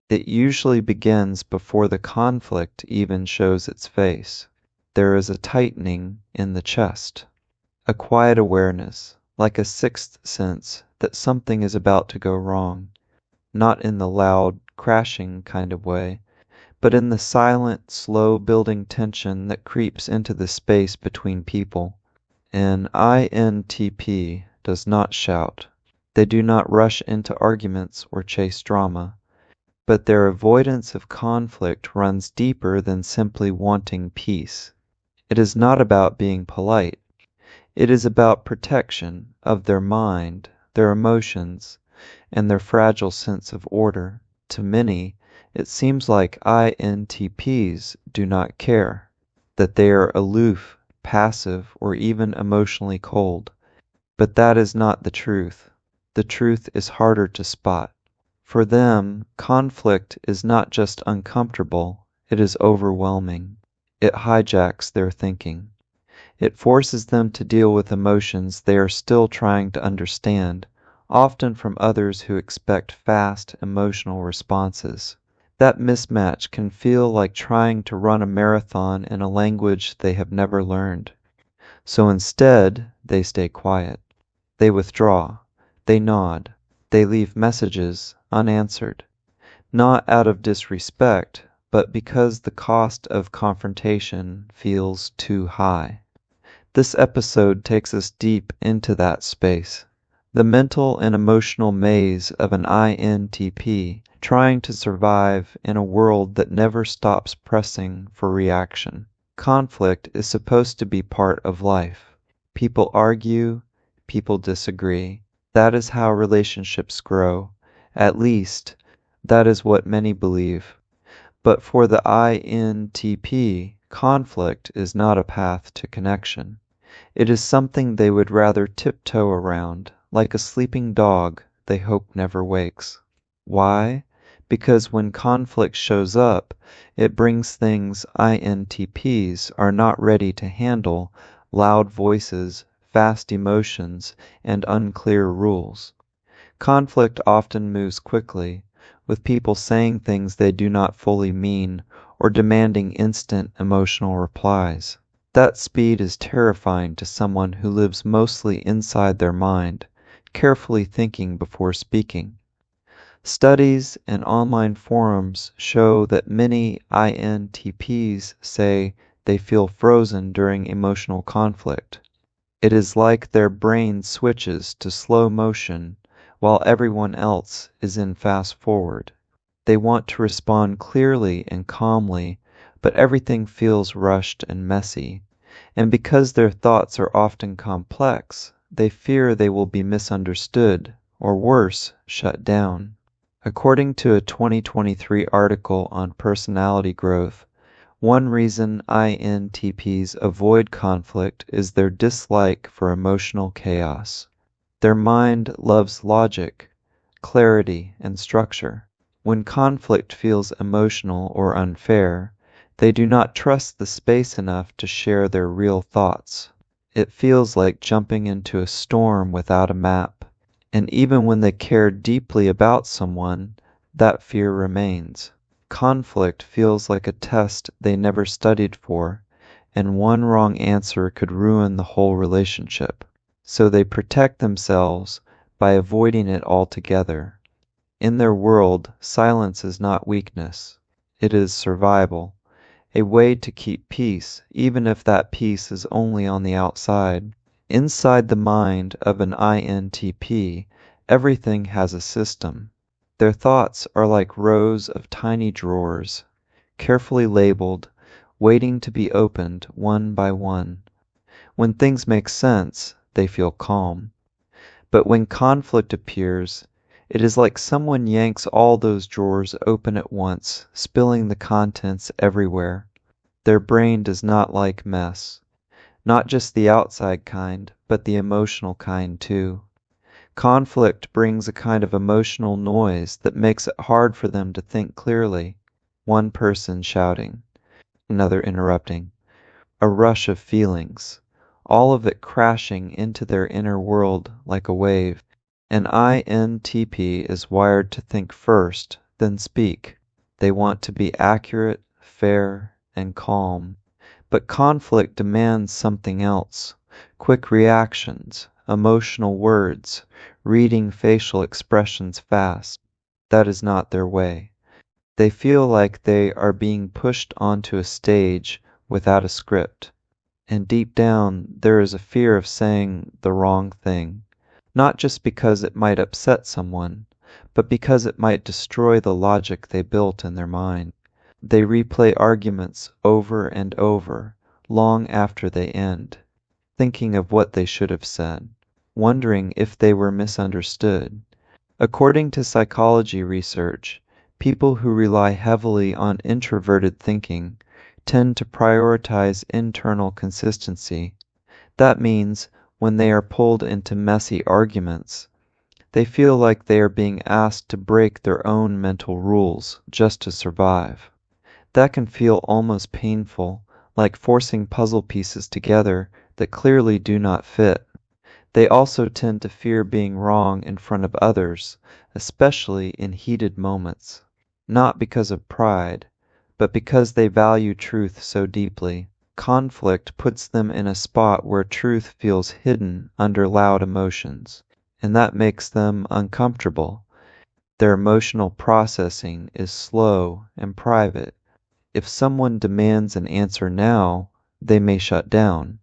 It usually begins before the conflict even shows its face. There is a tightening in the chest, a quiet awareness, like a sixth sense that something is about to go wrong, not in the loud, crashing kind of way, but in the silent, slow building tension that creeps into the space between people. An I.N.T.P. does not shout. They do not rush into arguments or chase drama, but their avoidance of conflict runs deeper than simply wanting peace. It is not about being polite. It is about protection of their mind, their emotions, and their fragile sense of order. To many, it seems like I.N.T.Ps do not care, that they are aloof, passive, or even emotionally cold. But that is not the truth. The truth is harder to spot. For them, conflict is not just uncomfortable, it is overwhelming. It hijacks their thinking. It forces them to deal with emotions they are still trying to understand, often from others who expect fast emotional responses. That mismatch can feel like trying to run a marathon in a language they have never learned. So instead, they stay quiet. They withdraw. They nod. They leave messages unanswered. Not out of disrespect, but because the cost of confrontation feels too high. This episode takes us deep into that space, the mental and emotional maze of an I.N.T.P. trying to survive in a world that never stops pressing for reaction. Conflict is supposed to be part of life. People argue, people disagree. That is how relationships grow. At least, that is what many believe. But for the I.N.T.P., conflict is not a path to connection. It is something they would rather tiptoe around, like a sleeping dog they hope never wakes. Why? Because when conflict shows up, it brings things I.N.T.Ps are not ready to handle: loud voices, fast emotions, and unclear rules. Conflict often moves quickly, with people saying things they do not fully mean or demanding instant emotional replies. That speed is terrifying to someone who lives mostly inside their mind, carefully thinking before speaking. Studies and online forums show that many I.N.T.Ps say they feel frozen during emotional conflict. It is like their brain switches to slow motion while everyone else is in fast forward. They want to respond clearly and calmly, but everything feels rushed and messy. And because their thoughts are often complex, they fear they will be misunderstood, or worse, shut down. According to a 2023 article on personality growth, one reason I.N.T.Ps avoid conflict is their dislike for emotional chaos. Their mind loves logic, clarity, and structure. When conflict feels emotional or unfair, they do not trust the space enough to share their real thoughts. It feels like jumping into a storm without a map. And even when they care deeply about someone, that fear remains. Conflict feels like a test they never studied for, and one wrong answer could ruin the whole relationship. So they protect themselves by avoiding it altogether. In their world, silence is not weakness. It is survival, a way to keep peace, even if that peace is only on the outside. Inside the mind of an I.N.T.P., everything has a system. Their thoughts are like rows of tiny drawers, carefully labeled, waiting to be opened one by one. When things make sense, they feel calm. But when conflict appears, it is like someone yanks all those drawers open at once, spilling the contents everywhere. Their brain does not like mess. Not just the outside kind, but the emotional kind too. Conflict brings a kind of emotional noise that makes it hard for them to think clearly. One person shouting, another interrupting, a rush of feelings, all of it crashing into their inner world like a wave. An I.N.T.P. is wired to think first, then speak. They want to be accurate, fair, and calm. But conflict demands something else: quick reactions, emotional words, reading facial expressions fast. That is not their way. They feel like they are being pushed onto a stage without a script. And deep down, there is a fear of saying the wrong thing, not just because it might upset someone, but because it might destroy the logic they built in their mind. They replay arguments over and over, long after they end, thinking of what they should have said, wondering if they were misunderstood. According to psychology research, people who rely heavily on introverted thinking tend to prioritize internal consistency. That means when they are pulled into messy arguments, they feel like they are being asked to break their own mental rules just to survive. That can feel almost painful, like forcing puzzle pieces together that clearly do not fit. They also tend to fear being wrong in front of others, especially in heated moments, not because of pride, but because they value truth so deeply. Conflict puts them in a spot where truth feels hidden under loud emotions, and that makes them uncomfortable. Their emotional processing is slow and private. If someone demands an answer now, they may shut down.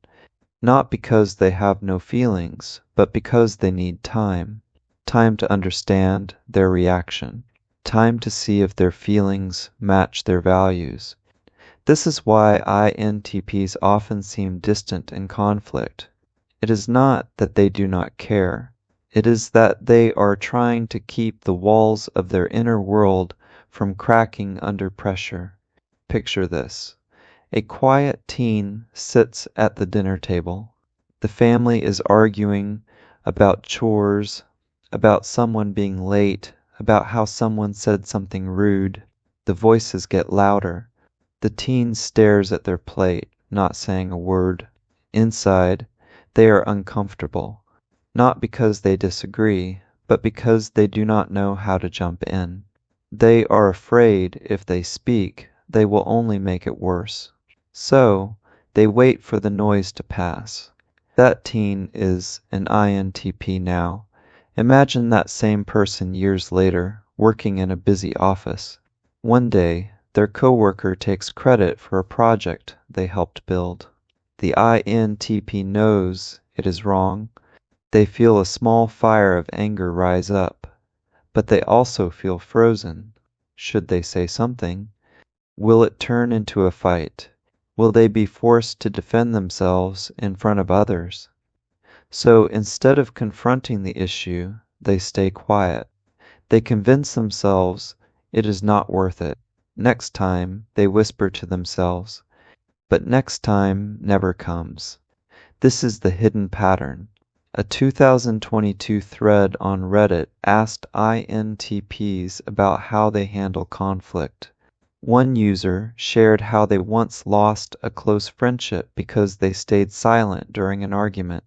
Not because they have no feelings, but because they need time. Time to understand their reaction. Time to see if their feelings match their values. This is why I.N.T.Ps often seem distant in conflict. It is not that they do not care. It is that they are trying to keep the walls of their inner world from cracking under pressure. Picture this. A quiet teen sits at the dinner table. The family is arguing about chores, about someone being late, about how someone said something rude. The voices get louder. The teen stares at their plate, not saying a word. Inside, they are uncomfortable, not because they disagree, but because they do not know how to jump in. They are afraid if they speak, they will only make it worse. So, they wait for the noise to pass. That teen is an I.N.T.P now. Imagine that same person years later, working in a busy office. One day, their coworker takes credit for a project they helped build. The I.N.T.P knows it is wrong. They feel a small fire of anger rise up, but they also feel frozen. Should they say something? Will it turn into a fight? Will they be forced to defend themselves in front of others? So instead of confronting the issue, they stay quiet. They convince themselves it is not worth it. Next time, they whisper to themselves, but next time never comes. This is the hidden pattern. A 2022 thread on Reddit asked I.N.T.Ps about how they handle conflict. One user shared how they once lost a close friendship because they stayed silent during an argument.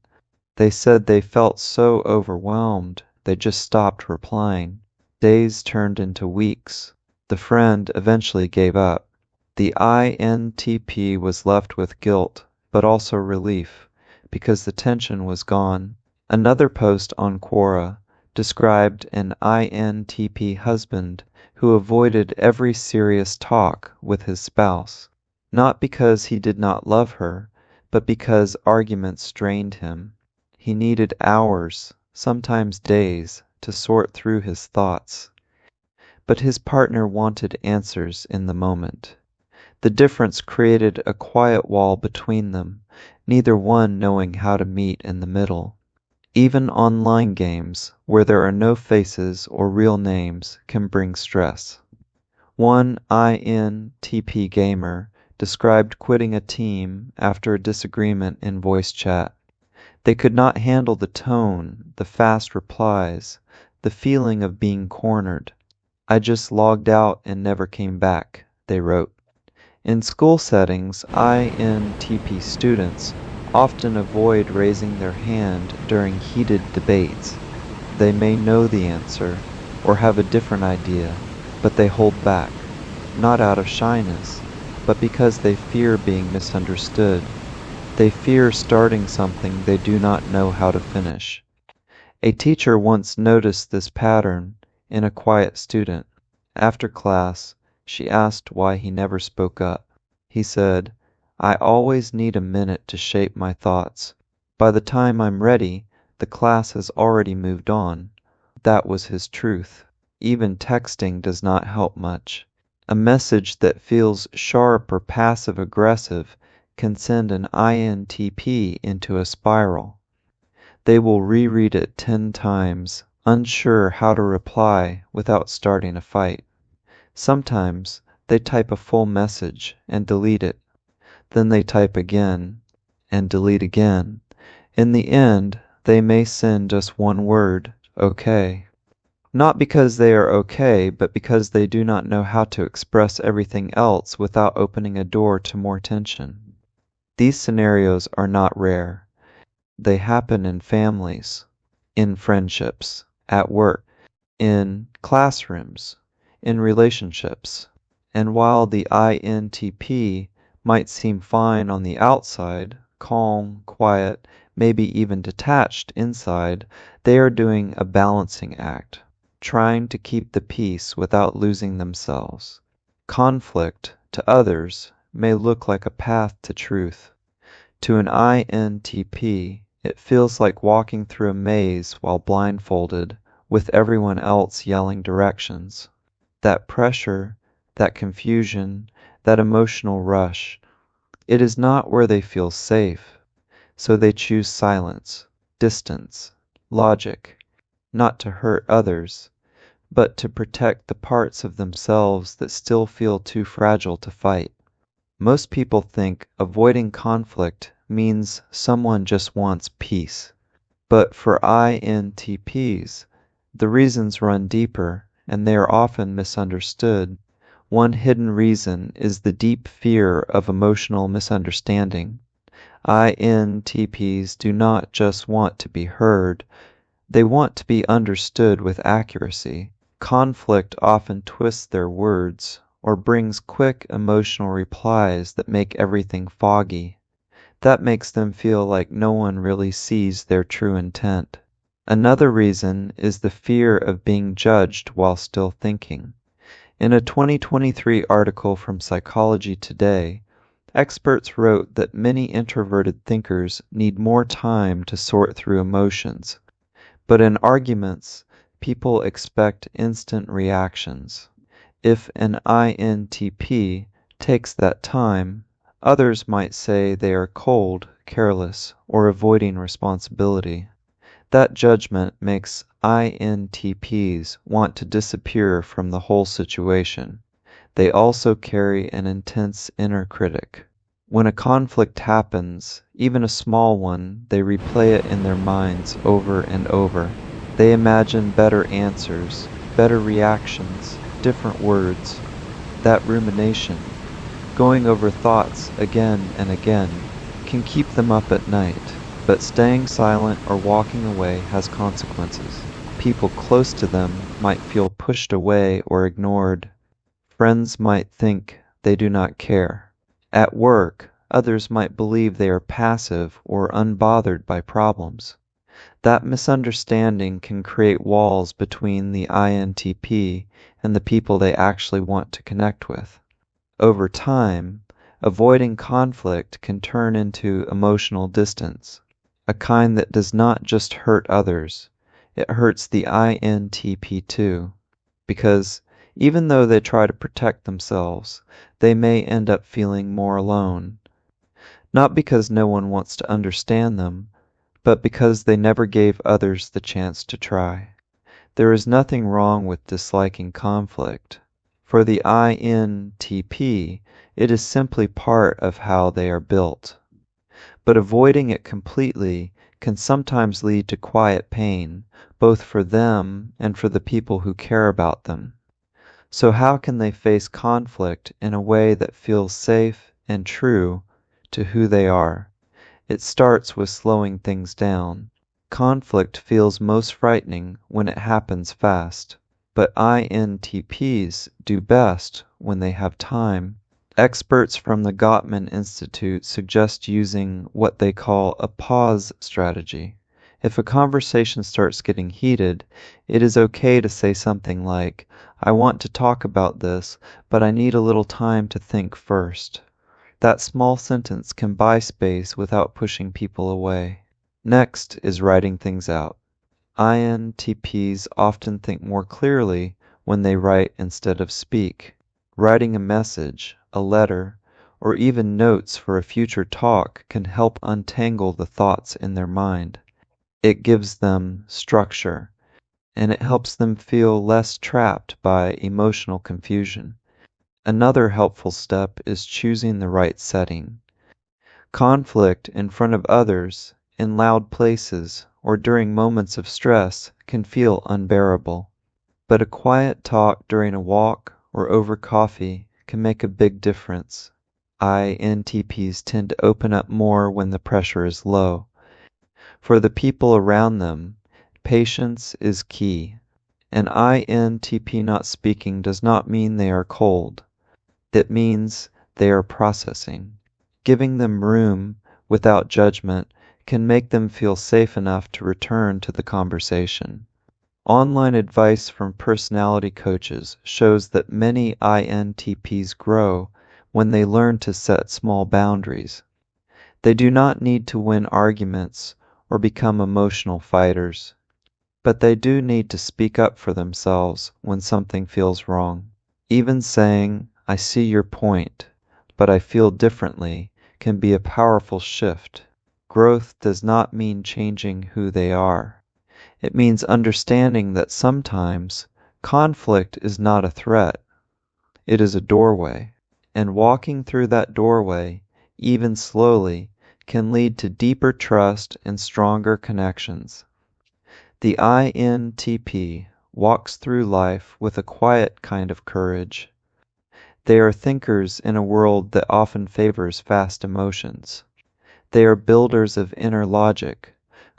They said they felt so overwhelmed they just stopped replying. Days turned into weeks. The friend eventually gave up. The I.N.T.P was left with guilt, but also relief, because the tension was gone. Another post on Quora described an I.N.T.P husband who avoided every serious talk with his spouse, not because he did not love her, but because arguments strained him. He needed hours, sometimes days, to sort through his thoughts. But his partner wanted answers in the moment. The difference created a quiet wall between them, neither one knowing how to meet in the middle. Even online games, where there are no faces or real names, can bring stress. One I.N.T.P gamer described quitting a team after a disagreement in voice chat. They could not handle the tone, the fast replies, the feeling of being cornered. "I just logged out and never came back," they wrote. In school settings, I.N.T.P students often avoid raising their hand during heated debates. They may know the answer or have a different idea, but they hold back. not out of shyness, but because they fear being misunderstood. They fear starting something they do not know how to finish. A teacher once noticed this pattern in a quiet student. After class, she asked why he never spoke up. He said, "I always need a minute to shape my thoughts. By the time I'm ready, the class has already moved on." That was his truth. Even texting does not help much. A message that feels sharp or passive-aggressive can send an I.N.T.P into a spiral. They will reread it 10 times, unsure how to reply without starting a fight. Sometimes they type a full message and delete it. Then they type again and delete again. In the end, they may send just one word, "okay." Not because they are okay, but because they do not know how to express everything else without opening a door to more tension. These scenarios are not rare. They happen in families, in friendships, at work, in classrooms, in relationships. And while the I.N.T.P might seem fine on the outside, calm, quiet, maybe even detached inside, they are doing a balancing act, trying to keep the peace without losing themselves. Conflict, to others, may look like a path to truth. To an I.N.T.P, it feels like walking through a maze while blindfolded, with everyone else yelling directions. That pressure, that confusion, that emotional rush, it is not where they feel safe, so they choose silence, distance, logic, not to hurt others, but to protect the parts of themselves that still feel too fragile to fight. Most people think avoiding conflict means someone just wants peace. But for I.N.T.Ps, the reasons run deeper, and they are often misunderstood. One hidden reason is the deep fear of emotional misunderstanding. I.N.T.Ps do not just want to be heard, they want to be understood with accuracy. Conflict often twists their words, or brings quick emotional replies that make everything foggy. That makes them feel like no one really sees their true intent. Another reason is the fear of being judged while still thinking. In a 2023 article from Psychology Today, experts wrote that many introverted thinkers need more time to sort through emotions. But in arguments, people expect instant reactions. If an I.N.T.P takes that time, others might say they are cold, careless, or avoiding responsibility. That judgment makes I.N.T.Ps want to disappear from the whole situation. They also carry an intense inner critic. When a conflict happens, even a small one, they replay it in their minds over and over. They imagine better answers, better reactions, different words. That rumination, going over thoughts again and again, can keep them up at night. But staying silent or walking away has consequences. People close to them might feel pushed away or ignored. Friends might think they do not care. At work, others might believe they are passive or unbothered by problems. That misunderstanding can create walls between the I.N.T.P and the people they actually want to connect with. Over time, avoiding conflict can turn into emotional distance, a kind that does not just hurt others, it hurts the I.N.T.P too, because even though they try to protect themselves, they may end up feeling more alone, not because no one wants to understand them, but because they never gave others the chance to try. There is nothing wrong with disliking conflict. For the I.N.T.P, it is simply part of how they are built. But avoiding it completely can sometimes lead to quiet pain, both for them and for the people who care about them. So how can they face conflict in a way that feels safe and true to who they are? It starts with slowing things down. Conflict feels most frightening when it happens fast, but I.N.T.Ps do best when they have time. Experts from the Gottman Institute suggest using what they call a pause strategy. If a conversation starts getting heated, it is okay to say something like, "I want to talk about this, but I need a little time to think first." That small sentence can buy space without pushing people away. Next is writing things out. I.N.T.Ps often think more clearly when they write instead of speak. Writing a message, a letter, or even notes for a future talk can help untangle the thoughts in their mind. It gives them structure, and it helps them feel less trapped by emotional confusion. Another helpful step is choosing the right setting. Conflict in front of others, in loud places, or during moments of stress can feel unbearable. But a quiet talk during a walk or over coffee can make a big difference. I.N.T.Ps tend to open up more when the pressure is low. For the people around them, patience is key. An I.N.T.P not speaking does not mean they are cold. It means they are processing. Giving them room without judgment can make them feel safe enough to return to the conversation. Online advice from personality coaches shows that many I.N.T.Ps grow when they learn to set small boundaries. They do not need to win arguments or become emotional fighters, but they do need to speak up for themselves when something feels wrong. Even saying, "I see your point, but I feel differently," can be a powerful shift. Growth does not mean changing who they are. It means understanding that sometimes conflict is not a threat, it is a doorway. And walking through that doorway, even slowly, can lead to deeper trust and stronger connections. The I.N.T.P walks through life with a quiet kind of courage. They are thinkers in a world that often favors fast emotions. They are builders of inner logic,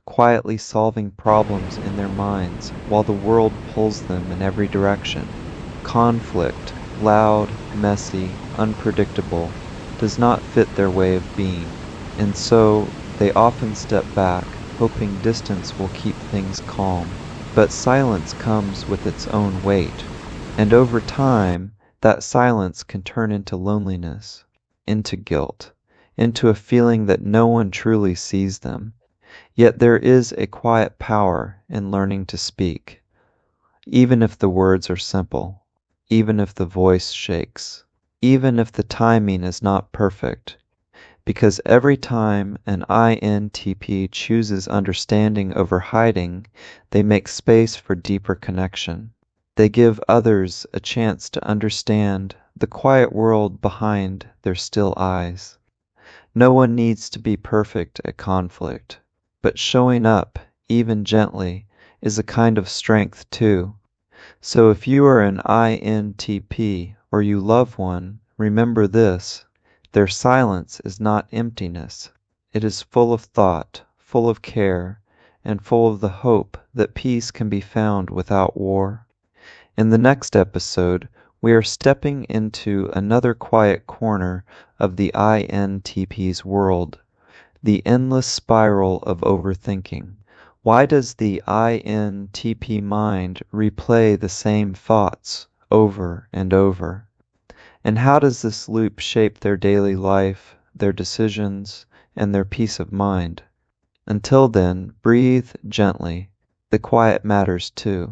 quietly solving problems in their minds while the world pulls them in every direction. Conflict, loud, messy, unpredictable, does not fit their way of being, and so they often step back, hoping distance will keep things calm. But silence comes with its own weight, and over time, that silence can turn into loneliness, into guilt, into a feeling that no one truly sees them. Yet there is a quiet power in learning to speak, even if the words are simple, even if the voice shakes, even if the timing is not perfect, because every time an I.N.T.P chooses understanding over hiding, they make space for deeper connection. They give others a chance to understand the quiet world behind their still eyes. No one needs to be perfect at conflict, but showing up, even gently, is a kind of strength too. So if you are an I.N.T.P or you love one, remember this: their silence is not emptiness. It is full of thought, full of care, and full of the hope that peace can be found without war. In the next episode, we are stepping into another quiet corner of the I.N.T.P's world, the endless spiral of overthinking. Why does the I.N.T.P mind replay the same thoughts over and over? And how does this loop shape their daily life, their decisions, and their peace of mind? Until then, breathe gently. The quiet matters too.